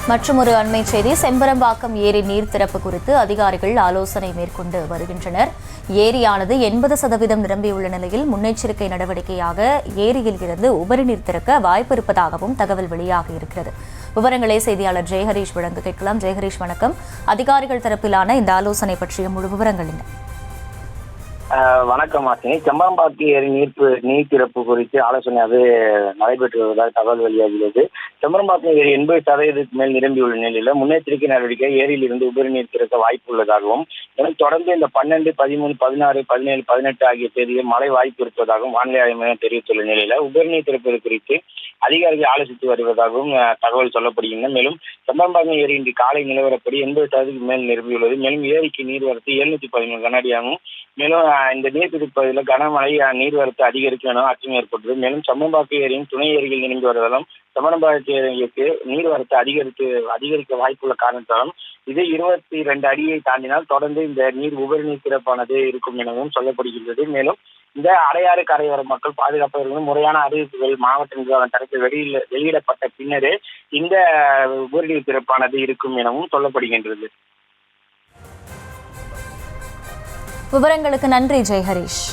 மற்றும் ஒரு அண்மை செய்தி, செம்பரம்பாக்கம் ஏரி நீர் திறப்பு குறித்து அதிகாரிகள் ஆலோசனை மேற்கொண்டு வருகின்றனர். ஏரியானது 80% நிரம்பியுள்ள நிலையில் முன்னெச்சரிக்கை நடவடிக்கையாக ஏரியில் இருந்து உபரி நீர் திறக்க வாய்ப்பு இருப்பதாகவும் தகவல் வெளியாகி இருக்கிறது. விவரங்களை செய்தியாளர் ஜெயஹரீஷ் வழங்க கேட்கலாம். ஜெயஹரீஷ், வணக்கம். அதிகாரிகள் தரப்பிலான இந்த ஆலோசனை பற்றிய முழு விவரங்கள் என்ன? வணக்கம் ஆசினி. செம்பரம்பாக்கம் ஏரி நீர் திறப்பு குறித்து ஆலோசனை நடைபெற்று வருவதாக தகவல் வெளியாகிறது. செம்பரம்பாக்கம் ஏரி 80% மேல் நிரம்பியுள்ள நிலையில முன்னெச்சரிக்கை நடவடிக்கை ஏரியில் இருந்து உபரி நீர் திறக்க வாய்ப்பு உள்ளதாகவும், இதனைத் தொடர்ந்து இந்த 12, 13, 16, 17, 18 ஆகிய தேதியில் மழை வாய்ப்பு இருப்பதாகவும் வானிலை ஆய்வு மையம் தெரிவித்துள்ள நிலையில உபரி நீர் திறப்பது குறித்து அதிகாரிகள் ஆலோசித்து வருவதாகவும் தகவல் சொல்லப்படுகின்றன. மேலும் செம்பரம்பாக்கம் ஏரி இன்று காலை நிலவரப்படி 80% மேல் நிரம்பியுள்ளது. மேலும் ஏரிக்கு நீர்வரத்து 713 கனஅடியாகவும், மேலும் இந்த நீர்பிடிப்பு பகுதியில் கனமழை நீர்வரத்து அதிகரிக்கும் என அச்சம் ஏற்பட்டது. மேலும் செம்பரம்பாக்கம் ஏரியின் துணை ஏரிகள் நிரம்பி வருவதாலும் செம்பரம்பாக்கம் ஏரிக்கு நீர்வரத்து அதிகரிக்க வாய்ப்புள்ள காரணத்தாலும் இது 22 அடியை தாண்டினால் தொடர்ந்து இந்த உபரி நீர் திறப்பானது இருக்கும் எனவும் சொல்லப்படுகின்றது. மேலும் இந்த அடையாறு கரையோர மக்கள் பாதுகாப்பாக முறையான அறிவிப்புகள் மாவட்ட நிர்வாகம் தரப்பில் வெளியிடப்பட்ட பின்னரே இந்த உபரி நீர் திறப்பானது இருக்கும் எனவும் சொல்லப்படுகின்றது. விவரங்களுக்கு நன்றி ஜெயஹரீஷ்.